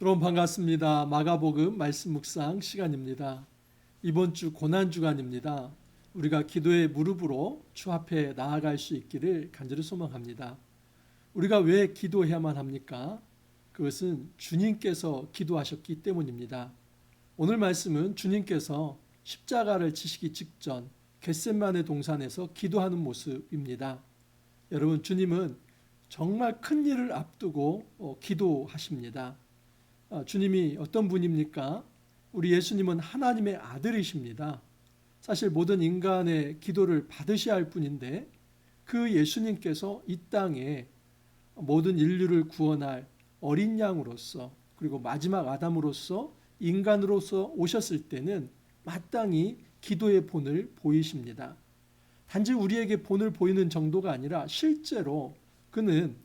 여러분 반갑습니다. 마가복음 말씀 묵상 시간입니다. 이번 주 고난 주간입니다. 우리가 기도의 무릎으로 주 앞에 나아갈 수 있기를 간절히 소망합니다. 우리가 왜 기도해야만 합니까? 그것은 주님께서 기도하셨기 때문입니다. 오늘 말씀은 주님께서 십자가를 지시기 직전 겟셋마네 동산에서 기도하는 모습입니다. 여러분, 주님은 정말 큰 일을 앞두고 기도하십니다. 주님이 어떤 분입니까? 우리 예수님은 하나님의 아들이십니다. 사실 모든 인간의 기도를 받으셔야 할 분인데 그 예수님께서 이 땅에 모든 인류를 구원할 어린 양으로서 그리고 마지막 아담으로서 인간으로서 오셨을 때는 마땅히 기도의 본을 보이십니다. 단지 우리에게 본을 보이는 정도가 아니라 실제로 그는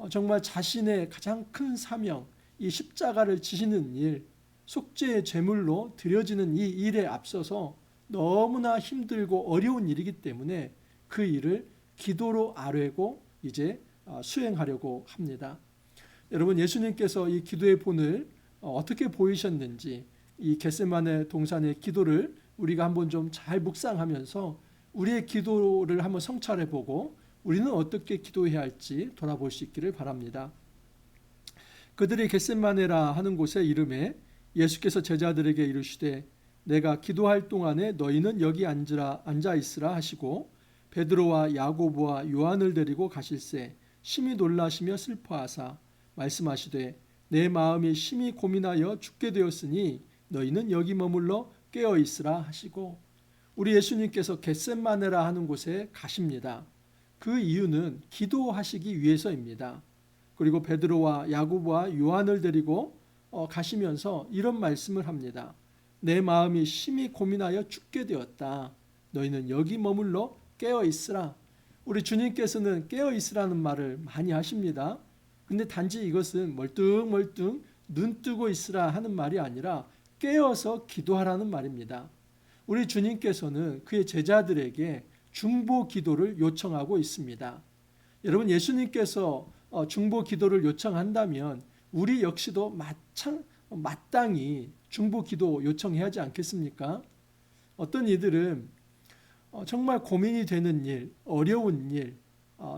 정말 자신의 가장 큰 사명, 이 십자가를 지시는 일, 속죄의 제물로 드려지는 이 일에 앞서서 너무나 힘들고 어려운 일이기 때문에 그 일을 기도로 아뢰고 이제 수행하려고 합니다. 여러분, 예수님께서 이 기도의 본을 어떻게 보이셨는지 이 겟세마네 동산의 기도를 우리가 한번 좀 잘 묵상하면서 우리의 기도를 한번 성찰해 보고 우리는 어떻게 기도해야 할지 돌아볼 수 있기를 바랍니다. 그들이 겟셋마네라 하는 곳의 이름에 예수께서 제자들에게 이르시되 내가 기도할 동안에 너희는 여기 앉아 있으라 하시고 베드로와 야고보와 요한을 데리고 가실새 심히 놀라시며 슬퍼하사 말씀하시되 내 마음이 심히 고민하여 죽게 되었으니 너희는 여기 머물러 깨어 있으라 하시고 우리 예수님께서 겟셋마네라 하는 곳에 가십니다. 그 이유는 기도하시기 위해서입니다. 그리고 베드로와 야고보와 요한을 데리고 가시면서 이런 말씀을 합니다. 내 마음이 심히 고민하여 죽게 되었다. 너희는 여기 머물러 깨어 있으라. 우리 주님께서는 깨어 있으라는 말을 많이 하십니다. 근데 단지 이것은 멀뚱멀뚱 눈 뜨고 있으라 하는 말이 아니라 깨어서 기도하라는 말입니다. 우리 주님께서는 그의 제자들에게 중보 기도를 요청하고 있습니다. 여러분, 예수님께서 중보 기도를 요청한다면 우리 역시도 마땅히 중보 기도 요청해야 하지 않겠습니까? 어떤 이들은 정말 고민이 되는 일, 어려운 일,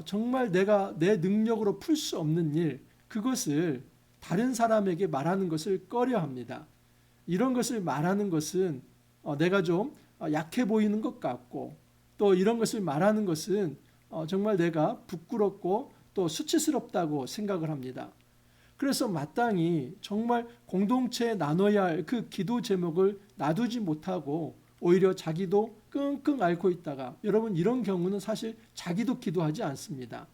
정말 내가 내 능력으로 풀 수 없는 일, 그것을 다른 사람에게 말하는 것을 꺼려합니다. 이런 것을 말하는 것은 내가 좀 약해 보이는 것 같고 또 이런 것을 말하는 것은 정말 내가 부끄럽고 또 수치스럽다고 생각을 합니다. 그래서 마땅히 정말 공동체에 나눠야 할 그 기도 제목을 놔두지 못하고 오히려 자기도 끙끙 앓고 있다가 여러분 이런 경우는 사실 자기도 기도하지 않습니다.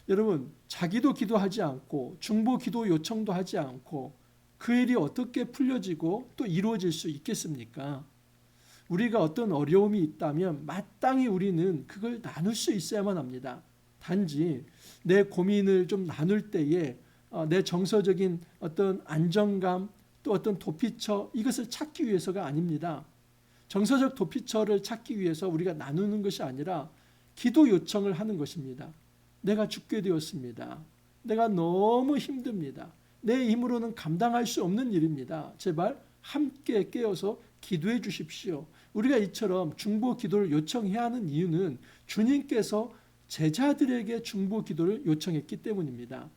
여러분 자기도 기도하지 않고 중보 기도 요청도 하지 않고 그 일이 어떻게 풀려지고 또 이루어질 수 있겠습니까? 우리가 어떤 어려움이 있다면 마땅히 우리는 그걸 나눌 수 있어야만 합니다. 단지 내 고민을 좀 나눌 때에 내 정서적인 어떤 안정감 또 어떤 도피처 이것을 찾기 위해서가 아닙니다. 정서적 도피처를 찾기 위해서 우리가 나누는 것이 아니라 기도 요청을 하는 것입니다. 내가 죽게 되었습니다. 내가 너무 힘듭니다. 내 힘으로는 감당할 수 없는 일입니다. 제발 함께 깨어서 기도해 주십시오. 우리가 이처럼 중보 기도를 요청해야 하는 이유는 주님께서 제자들에게 중보 기도를 요청했기 때문입니다.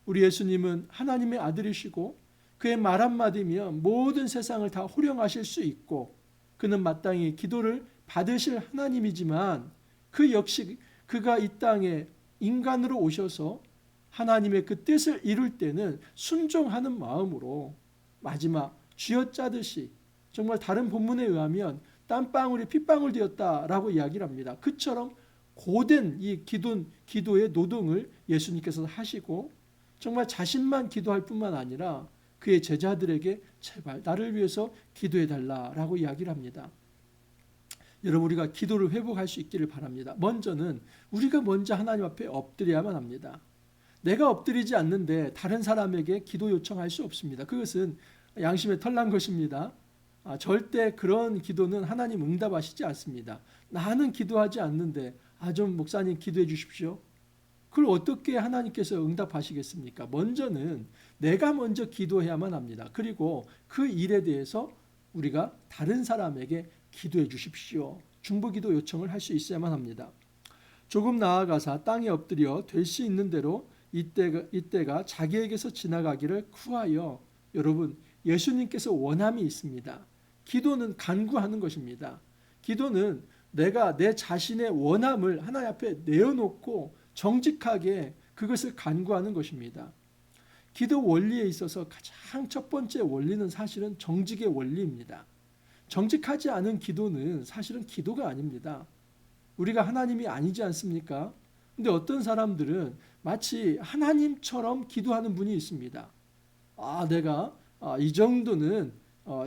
우리 예수님은 하나님의 아들이시고 그의 말 한마디면 모든 세상을 다 호령하실 수 있고 그는 마땅히 기도를 받으실 하나님이지만 그 역시 그가 이 땅에 인간으로 오셔서 하나님의 그 뜻을 이룰 때는 순종하는 마음으로 마지막 쥐어짜듯이 정말 다른 본문에 의하면 땀방울이 핏방울 되었다라고 이야기를 합니다. 그처럼 고된 이 기도의 노동을 예수님께서 하시고 정말 자신만 기도할 뿐만 아니라 그의 제자들에게 제발 나를 위해서 기도해달라라고 이야기를 합니다. 여러분 우리가 기도를 회복할 수 있기를 바랍니다. 먼저는 우리가 먼저 하나님 앞에 엎드려야만 합니다. 내가 엎드리지 않는데 다른 사람에게 기도 요청할 수 없습니다. 그것은 양심에 털난 것입니다. 절대 그런 기도는 하나님 응답하시지 않습니다. 나는 기도하지 않는데 좀 목사님 기도해 주십시오. 그걸 어떻게 하나님께서 응답하시겠습니까? 먼저는 내가 먼저 기도해야만 합니다. 그리고 그 일에 대해서 우리가 다른 사람에게 기도해 주십시오. 중보기도 요청을 할 수 있어야만 합니다. 조금 나아가서 땅에 엎드려 될 수 있는 대로 이때가 자기에게서 지나가기를 구하여. 여러분, 예수님께서 원함이 있습니다. 기도는 간구하는 것입니다. 기도는 내가 내 자신의 원함을 하나님 앞에 내어놓고 정직하게 그것을 간구하는 것입니다. 기도 원리에 있어서 가장 첫 번째 원리는 사실은 정직의 원리입니다. 정직하지 않은 기도는 사실은 기도가 아닙니다. 우리가 하나님이 아니지 않습니까? 근데 어떤 사람들은 마치 하나님처럼 기도하는 분이 있습니다. 내가 이 정도는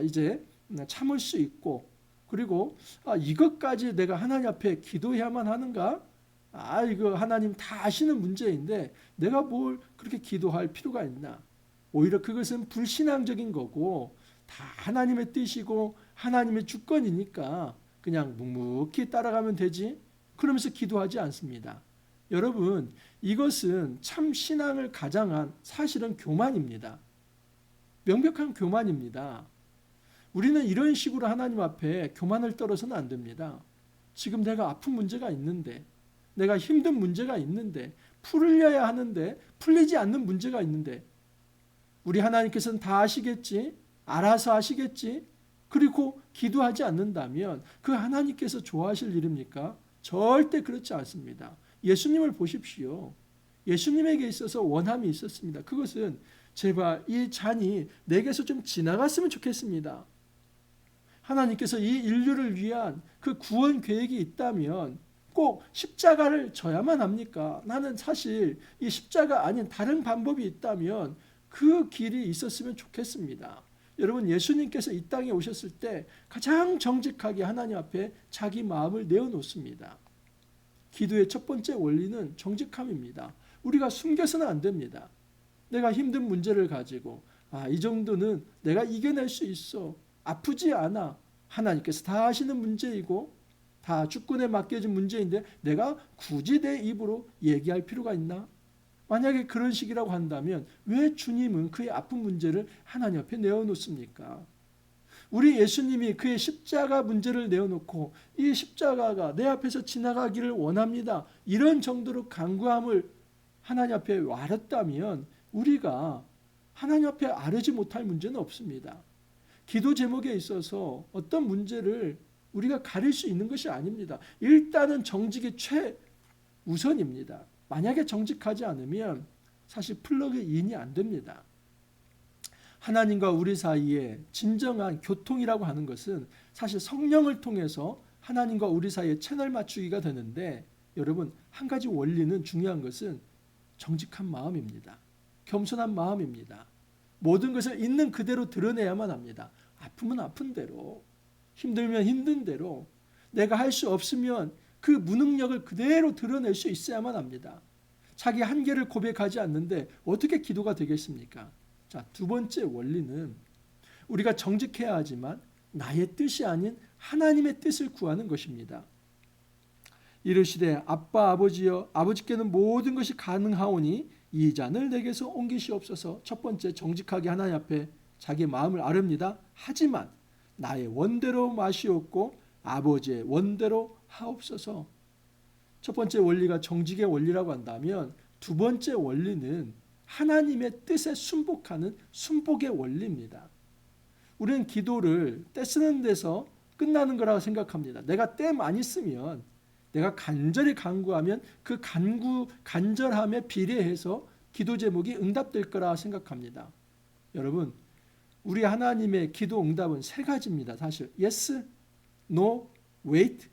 이제 참을 수 있고, 그리고 이것까지 내가 하나님 앞에 기도해야만 하는가? 이거 하나님 다 아시는 문제인데 내가 뭘 그렇게 기도할 필요가 있나? 오히려 그것은 불신앙적인 거고, 다 하나님의 뜻이고 하나님의 주권이니까 그냥 묵묵히 따라가면 되지, 그러면서 기도하지 않습니다. 여러분, 이것은 참 신앙을 가장한 사실은 교만입니다. 명백한 교만입니다. 우리는 이런 식으로 하나님 앞에 교만을 떨어서는 안 됩니다. 지금 내가 아픈 문제가 있는데, 내가 힘든 문제가 있는데, 풀려야 하는데 풀리지 않는 문제가 있는데, 우리 하나님께서는 다 아시겠지, 알아서 하시겠지, 그리고 기도하지 않는다면 그 하나님께서 좋아하실 일입니까? 절대 그렇지 않습니다. 예수님을 보십시오. 예수님에게 있어서 원함이 있었습니다. 그것은 제발 이 잔이 내게서 좀 지나갔으면 좋겠습니다. 하나님께서 이 인류를 위한 그 구원 계획이 있다면 꼭 십자가를 져야만 합니까? 나는 사실 이 십자가 아닌 다른 방법이 있다면 그 길이 있었으면 좋겠습니다. 여러분, 예수님께서 이 땅에 오셨을 때 가장 정직하게 하나님 앞에 자기 마음을 내어놓습니다. 기도의 첫 번째 원리는 정직함입니다. 우리가 숨겨서는 안 됩니다. 내가 힘든 문제를 가지고 이 정도는 내가 이겨낼 수 있어, 아프지 않아, 하나님께서 다 아시는 문제이고 다 주권에 맡겨진 문제인데 내가 굳이 내 입으로 얘기할 필요가 있나? 만약에 그런 식이라고 한다면 왜 주님은 그의 아픈 문제를 하나님 앞에 내어놓습니까? 우리 예수님이 그의 십자가 문제를 내어놓고 이 십자가가 내 앞에서 지나가기를 원합니다, 이런 정도로 간구함을 하나님 앞에 아렸다면 우리가 하나님 앞에 아뢰지 못할 문제는 없습니다. 기도 제목에 있어서 어떤 문제를 우리가 가릴 수 있는 것이 아닙니다. 일단은 정직이 최우선입니다. 만약에 정직하지 않으면 사실 플러그인이 안 됩니다. 하나님과 우리 사이에 진정한 교통이라고 하는 것은 사실 성령을 통해서 하나님과 우리 사이에 채널 맞추기가 되는데, 여러분, 한 가지 원리는 중요한 것은 정직한 마음입니다. 겸손한 마음입니다. 모든 것을 있는 그대로 드러내야만 합니다. 아프면 아픈 대로, 힘들면 힘든 대로, 내가 할 수 없으면 그 무능력을 그대로 드러낼 수 있어야만 합니다. 자기 한계를 고백하지 않는데 어떻게 기도가 되겠습니까? 자, 두 번째 원리는 우리가 정직해야 하지만 나의 뜻이 아닌 하나님의 뜻을 구하는 것입니다. 이르시되 아빠 아버지여, 아버지께는 모든 것이 가능하오니 이 잔을 내게서 옮기시옵소서. 첫 번째, 정직하게 하나님 앞에 자기 마음을 아릅니다. 하지만 나의 원대로 마시옵고 아버지의 원대로 하옵소서. 첫 번째 원리가 정직의 원리라고 한다면, 두 번째 원리는 하나님의 뜻에 순복하는 순복의 원리입니다. 우리는 기도를 때 쓰는 데서 끝나는 거라고 생각합니다. 내가 때 많이 쓰면, 내가 간절히 간구하면 그 간절함에 비례해서 기도 제목이 응답될 거라 생각합니다. 여러분, 우리 하나님의 기도 응답은 세 가지입니다. 사실 yes, no, wait,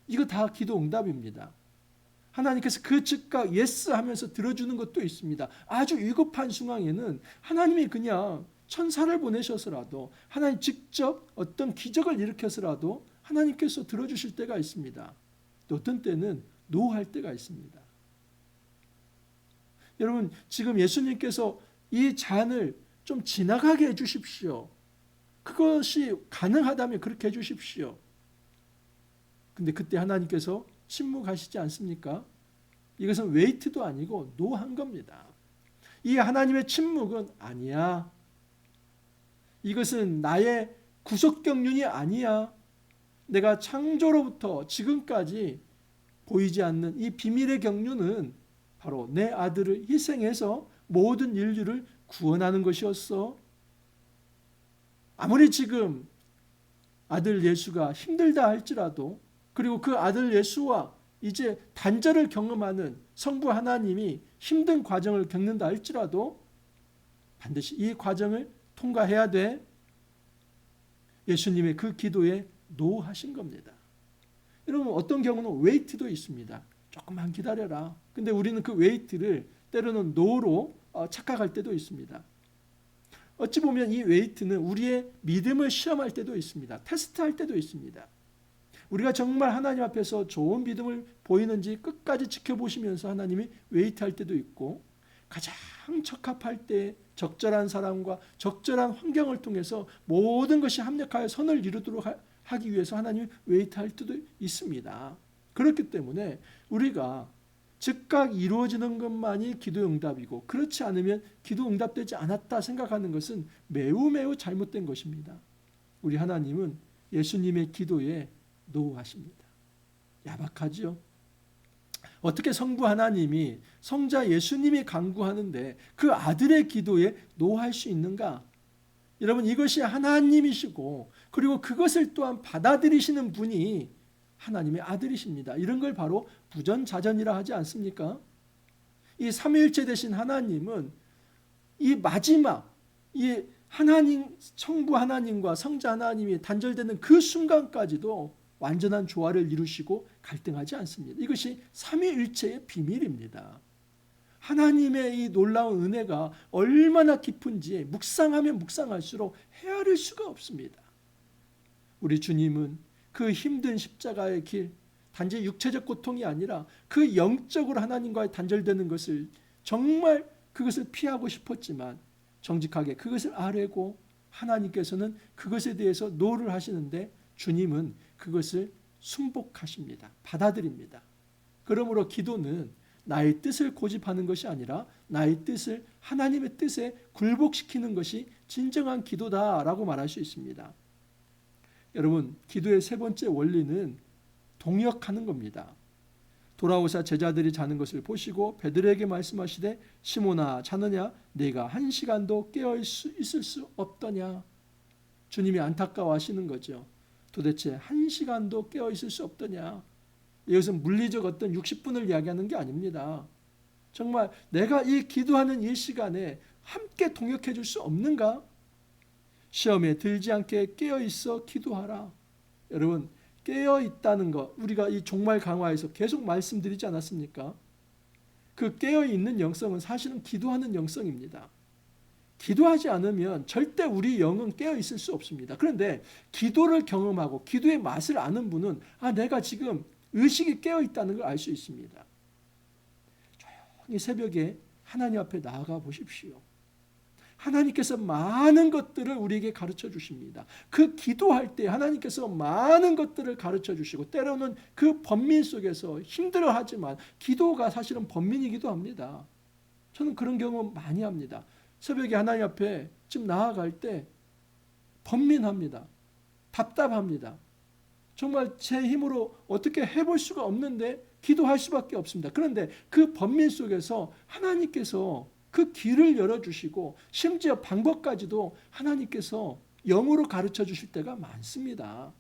이거 다 기도 응답입니다. 하나님께서 그 즉각 yes 하면서 들어주는 것도 있습니다. 아주 위급한 상황에는 하나님이 그냥 천사를 보내셔서라도, 하나님 직접 어떤 기적을 일으켜서라도 하나님께서 들어주실 때가 있습니다. 또 어떤 때는 no 할 때가 있습니다. 여러분, 지금 예수님께서 이 잔을 좀 지나가게 해주십시오. 그것이 가능하다면 그렇게 해주십시오. 근데 그때 하나님께서 침묵하시지 않습니까? 이것은 웨이트도 아니고 노한 겁니다. 이 하나님의 침묵은 아니야. 이것은 나의 구속 경륜이 아니야. 내가 창조로부터 지금까지 보이지 않는 이 비밀의 경륜은 바로 내 아들을 희생해서 모든 인류를 구원하는 것이었어. 아무리 지금 아들 예수가 힘들다 할지라도, 그리고 그 아들 예수와 이제 단절을 경험하는 성부 하나님이 힘든 과정을 겪는다 할지라도 반드시 이 과정을 통과해야 돼. 예수님의 그 기도에 노하신 겁니다. 여러분, 어떤 경우는 웨이트도 있습니다. 조금만 기다려라. 근데 우리는 그 웨이트를 때로는 노로 착각할 때도 있습니다. 어찌 보면 이 웨이트는 우리의 믿음을 시험할 때도 있습니다. 테스트할 때도 있습니다. 우리가 정말 하나님 앞에서 좋은 믿음을 보이는지 끝까지 지켜보시면서 하나님이 웨이트할 때도 있고, 가장 적합할 때 적절한 사람과 적절한 환경을 통해서 모든 것이 합력하여 선을 이루도록 하기 위해서 하나님이 웨이트할 때도 있습니다. 그렇기 때문에 우리가 즉각 이루어지는 것만이 기도 응답이고, 그렇지 않으면 기도 응답되지 않았다 생각하는 것은 매우 매우 잘못된 것입니다. 우리 하나님은 예수님의 기도에 노하십니다. 야박하죠? 어떻게 성부 하나님이 성자 예수님이 간구하는데 그 아들의 기도에 노할 수 있는가? 여러분, 이것이 하나님이시고, 그리고 그것을 또한 받아들이시는 분이 하나님의 아들이십니다. 이런 걸 바로 부전자전이라 하지 않습니까? 이 삼위일체 되신 하나님은 이 마지막, 이 하나님, 성부 하나님과 성자 하나님이 단절되는 그 순간까지도 완전한 조화를 이루시고 갈등하지 않습니다. 이것이 삼위일체의 비밀입니다. 하나님의 이 놀라운 은혜가 얼마나 깊은지 묵상하면 묵상할수록 헤아릴 수가 없습니다. 우리 주님은 그 힘든 십자가의 길, 단지 육체적 고통이 아니라 그 영적으로 하나님과 단절되는 것을 정말 그것을 피하고 싶었지만 정직하게 그것을 아뢰고, 하나님께서는 그것에 대해서 노를 하시는데 주님은 그것을 순복하십니다. 받아들입니다. 그러므로 기도는 나의 뜻을 고집하는 것이 아니라 나의 뜻을 하나님의 뜻에 굴복시키는 것이 진정한 기도다라고 말할 수 있습니다. 여러분, 기도의 세 번째 원리는 동역하는 겁니다. 돌아오사 제자들이 자는 것을 보시고 베드로에게 말씀하시되 시몬아 자느냐 네가 1시간도 깨어 있을 수 없더냐. 주님이 안타까워하시는 거죠. 도대체 1시간도 깨어 있을 수 없더냐. 이것은 물리적 어떤 60분을 이야기하는 게 아닙니다. 정말 내가 이 기도하는 이 시간에 함께 동역해 줄 수 없는가? 시험에 들지 않게 깨어 있어 기도하라. 여러분, 깨어 있다는 것, 우리가 이 종말 강화에서 계속 말씀드리지 않았습니까? 그 깨어 있는 영성은 사실은 기도하는 영성입니다. 기도하지 않으면 절대 우리 영은 깨어 있을 수 없습니다. 그런데 기도를 경험하고 기도의 맛을 아는 분은 내가 지금 의식이 깨어 있다는 걸 알 수 있습니다. 조용히 새벽에 하나님 앞에 나아가 보십시오. 하나님께서 많은 것들을 우리에게 가르쳐 주십니다. 그 기도할 때 하나님께서 많은 것들을 가르쳐 주시고, 때로는 그 번민 속에서 힘들어하지만 기도가 사실은 번민이기도 합니다. 저는 그런 경험 많이 합니다. 새벽에 하나님 앞에 지금 나아갈 때 번민합니다. 답답합니다. 정말 제 힘으로 어떻게 해볼 수가 없는데 기도할 수밖에 없습니다. 그런데 그 번민 속에서 하나님께서 그 길을 열어주시고, 심지어 방법까지도 하나님께서 영으로 가르쳐 주실 때가 많습니다.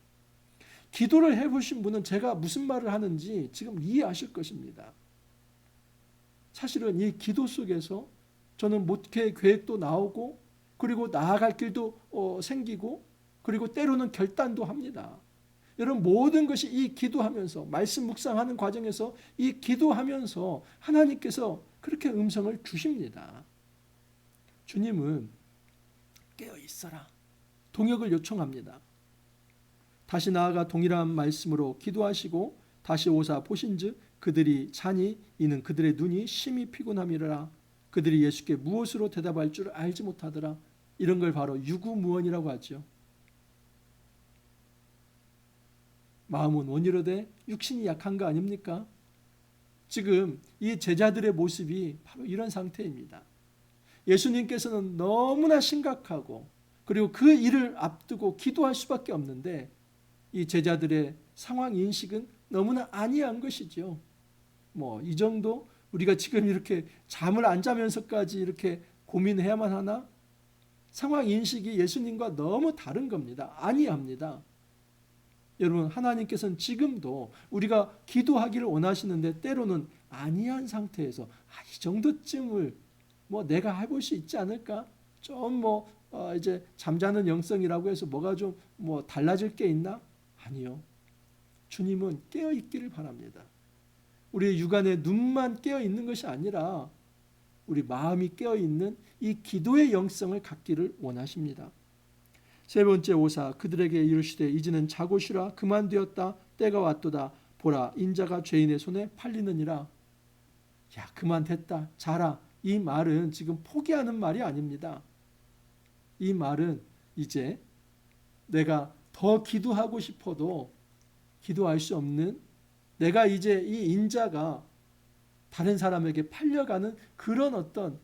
기도를 해보신 분은 제가 무슨 말을 하는지 지금 이해하실 것입니다. 사실은 이 기도 속에서 저는 목회 계획도 나오고, 그리고 나아갈 길도 생기고, 그리고 때로는 결단도 합니다. 여러분, 모든 것이 이 기도하면서, 말씀 묵상하는 과정에서 이 기도하면서 하나님께서 그렇게 음성을 주십니다. 주님은 깨어 있어라. 동역을 요청합니다. 다시 나아가 동일한 말씀으로 기도하시고 다시 오사 보신즉 그들이 자니 이는 그들의 눈이 심히 피곤함이라. 그들이 예수께 무엇으로 대답할 줄 알지 못하더라. 이런 걸 바로 유구무원이라고 하죠. 마음은 원이로되 육신이 약한 거 아닙니까? 지금 이 제자들의 모습이 바로 이런 상태입니다. 예수님께서는 너무나 심각하고 그리고 그 일을 앞두고 기도할 수밖에 없는데 이 제자들의 상황 인식은 너무나 안이한 것이죠. 이 정도 우리가 지금 이렇게 잠을 안 자면서까지 이렇게 고민해야만 하나? 상황 인식이 예수님과 너무 다른 겁니다. 안이합니다. 여러분, 하나님께서는 지금도 우리가 기도하기를 원하시는데 때로는 안이한 상태에서 이 정도쯤을 내가 해볼 수 있지 않을까? 좀 이제 잠자는 영성이라고 해서 뭐가 좀 달라질 게 있나? 아니요. 주님은 깨어 있기를 바랍니다. 우리의 육안의 눈만 깨어 있는 것이 아니라 우리 마음이 깨어 있는 이 기도의 영성을 갖기를 원하십니다. 세 번째 오사 그들에게 이르시되 이제는 자고 쉬라 그만되었다 때가 왔도다 보라 인자가 죄인의 손에 팔리느니라. 야, 그만 됐다 자라. 이 말은 지금 포기하는 말이 아닙니다. 이 말은 이제 내가 더 기도하고 싶어도 기도할 수 없는, 내가 이제 이 인자가 다른 사람에게 팔려가는 그런 어떤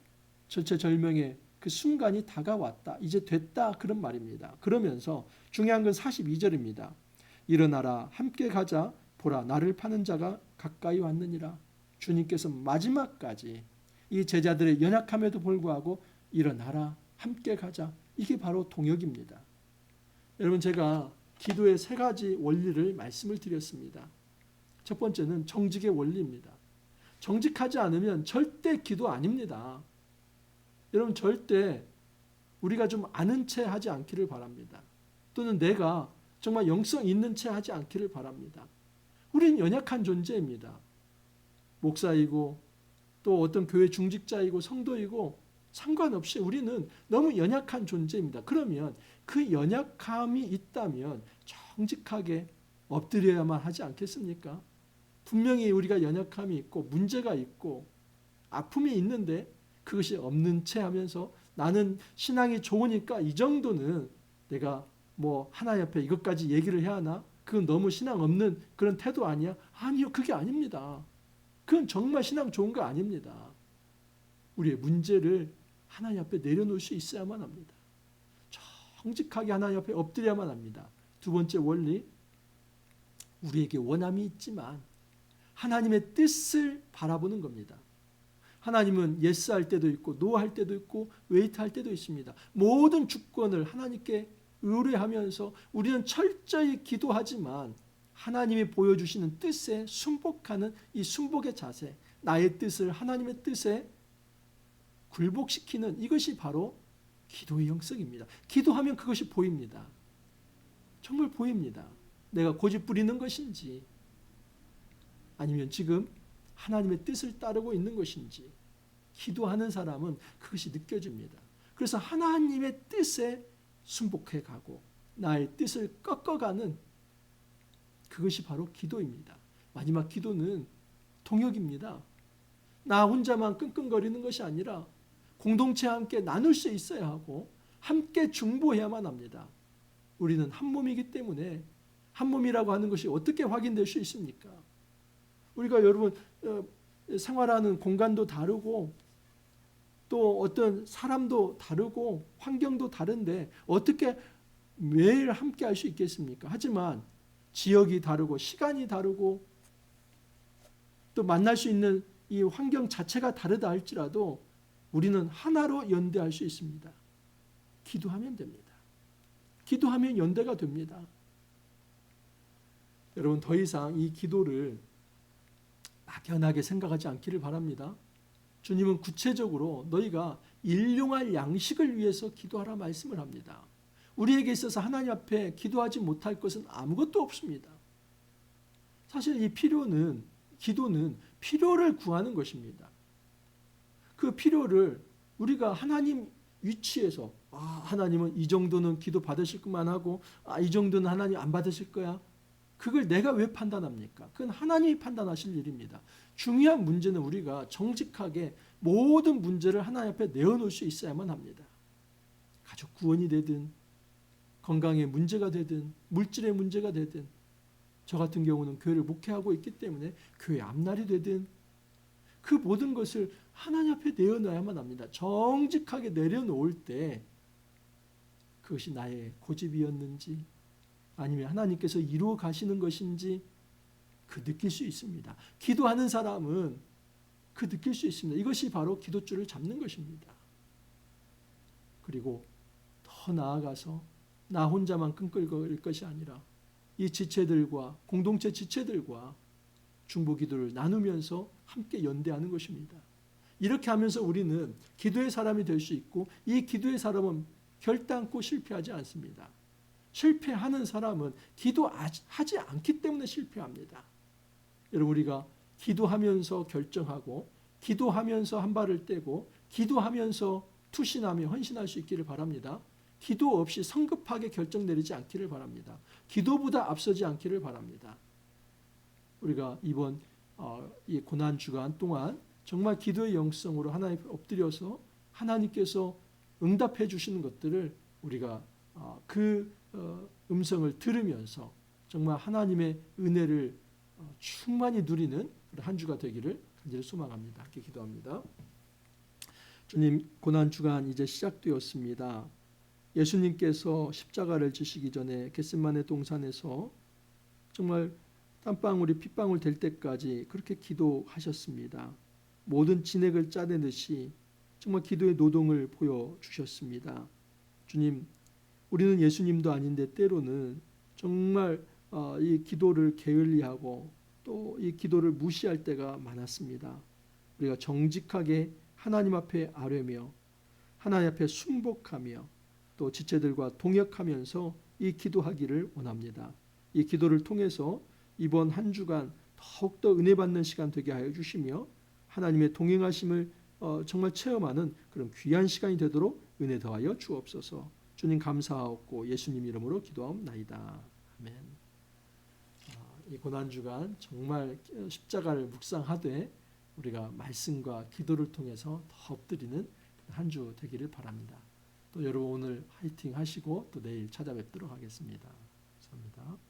절체절명의 그 순간이 다가왔다. 이제 됐다. 그런 말입니다. 그러면서 중요한 건 42절입니다. 일어나라 함께 가자 보라 나를 파는 자가 가까이 왔느니라. 주님께서 마지막까지 이 제자들의 연약함에도 불구하고 일어나라 함께 가자. 이게 바로 동역입니다. 여러분, 제가 기도의 세 가지 원리를 말씀을 드렸습니다. 첫 번째는 정직의 원리입니다. 정직하지 않으면 절대 기도 아닙니다. 여러분, 절대 우리가 좀 아는 채 하지 않기를 바랍니다. 또는 내가 정말 영성 있는 채 하지 않기를 바랍니다. 우리는 연약한 존재입니다. 목사이고 또 어떤 교회 중직자이고 성도이고 상관없이 우리는 너무 연약한 존재입니다. 그러면 그 연약함이 있다면 정직하게 엎드려야만 하지 않겠습니까? 분명히 우리가 연약함이 있고 문제가 있고 아픔이 있는데 그것이 없는 채 하면서 나는 신앙이 좋으니까 이 정도는 내가 하나님 앞에 이것까지 얘기를 해야 하나? 그건 너무 신앙 없는 그런 태도 아니야? 아니요, 그게 아닙니다. 그건 정말 신앙 좋은 거 아닙니다. 우리의 문제를 하나님 앞에 내려놓을 수 있어야만 합니다. 정직하게 하나님 앞에 엎드려야만 합니다. 두 번째 원리, 우리에게 원함이 있지만 하나님의 뜻을 바라보는 겁니다. 하나님은 예스 할 때도 있고 노 할 때도 있고 웨이트 할 때도 있습니다. 모든 주권을 하나님께 의뢰하면서 우리는 철저히 기도하지만 하나님이 보여주시는 뜻에 순복하는 이 순복의 자세, 나의 뜻을 하나님의 뜻에 굴복시키는 이것이 바로 기도의 영성입니다. 기도하면 그것이 보입니다. 정말 보입니다. 내가 고집 부리는 것인지 아니면 지금 하나님의 뜻을 따르고 있는 것인지 기도하는 사람은 그것이 느껴집니다. 그래서 하나님의 뜻에 순복해 가고 나의 뜻을 꺾어가는 그것이 바로 기도입니다. 마지막 기도는 동역입니다. 나 혼자만 끙끙거리는 것이 아니라 공동체와 함께 나눌 수 있어야 하고 함께 중보해야만 합니다. 우리는 한 몸이기 때문에 한 몸이라고 하는 것이 어떻게 확인될 수 있습니까? 우리가 여러분 생활하는 공간도 다르고 또 어떤 사람도 다르고 환경도 다른데 어떻게 매일 함께 할 수 있겠습니까? 하지만 지역이 다르고 시간이 다르고 또 만날 수 있는 이 환경 자체가 다르다 할지라도 우리는 하나로 연대할 수 있습니다. 기도하면 됩니다. 기도하면 연대가 됩니다. 여러분, 더 이상 이 기도를 막연하게 생각하지 않기를 바랍니다. 주님은 구체적으로 너희가 일용할 양식을 위해서 기도하라 말씀을 합니다. 우리에게 있어서 하나님 앞에 기도하지 못할 것은 아무것도 없습니다. 사실 이 기도는 필요를 구하는 것입니다. 그 필요를 우리가 하나님 위치에서 하나님은 이 정도는 기도 받으실 것만 하고 이 정도는 하나님 안 받으실 거야. 그걸 내가 왜 판단합니까? 그건 하나님이 판단하실 일입니다. 중요한 문제는 우리가 정직하게 모든 문제를 하나님 앞에 내어놓을 수 있어야만 합니다. 가족 구원이 되든 건강의 문제가 되든 물질의 문제가 되든 저 같은 경우는 교회를 목회하고 있기 때문에 교회 앞날이 되든 그 모든 것을 하나님 앞에 내어놔야만 합니다. 정직하게 내려놓을 때 그것이 나의 고집이었는지 아니면 하나님께서 이루어 가시는 것인지 그 느낄 수 있습니다. 기도하는 사람은 그 느낄 수 있습니다. 이것이 바로 기도줄을 잡는 것입니다. 그리고 더 나아가서 나 혼자만 끙끙거릴 것이 아니라 이 지체들과 공동체 지체들과 중보기도를 나누면서 함께 연대하는 것입니다. 이렇게 하면서 우리는 기도의 사람이 될 수 있고 이 기도의 사람은 결단코 실패하지 않습니다. 실패하는 사람은 기도하지 않기 때문에 실패합니다. 여러분 우리가 기도하면서 결정하고 기도하면서 한 발을 떼고 기도하면서 투신하며 헌신할 수 있기를 바랍니다. 기도 없이 성급하게 결정 내리지 않기를 바랍니다. 기도보다 앞서지 않기를 바랍니다. 우리가 이번 이 고난 주간 동안 정말 기도의 영성으로 하나님 앞에 엎드려서 하나님께서 응답해 주시는 것들을 우리가 그 음성을 들으면서 정말 하나님의 은혜를 충만히 누리는 한 주가 되기를 간절히 소망합니다. 함께 기도합니다. 주님, 고난 주간 이제 시작되었습니다. 예수님께서 십자가를 지시기 전에 겟세마네 동산에서 정말 땀방울이 핏방울 될 때까지 그렇게 기도하셨습니다. 모든 진액을 짜내듯이 정말 기도의 노동을 보여주셨습니다. 주님, 우리는 예수님도 아닌데 때로는 정말 이 기도를 게을리하고 또 이 기도를 무시할 때가 많았습니다. 우리가 정직하게 하나님 앞에 아뢰며 하나님 앞에 순복하며 또 지체들과 동역하면서 이 기도하기를 원합니다. 이 기도를 통해서 이번 한 주간 더욱더 은혜 받는 시간 되게 하여 주시며 하나님의 동행하심을 정말 체험하는 그런 귀한 시간이 되도록 은혜 더하여 주옵소서. 주님 감사하옵고 예수님 이름으로 기도하옵나이다. 아멘. 이 고난 주간 정말 십자가를 묵상하되 우리가 말씀과 기도를 통해서 더 엎드리는 한 주 되기를 바랍니다. 또 여러분 오늘 화이팅 하시고 또 내일 찾아뵙도록 하겠습니다. 감사합니다.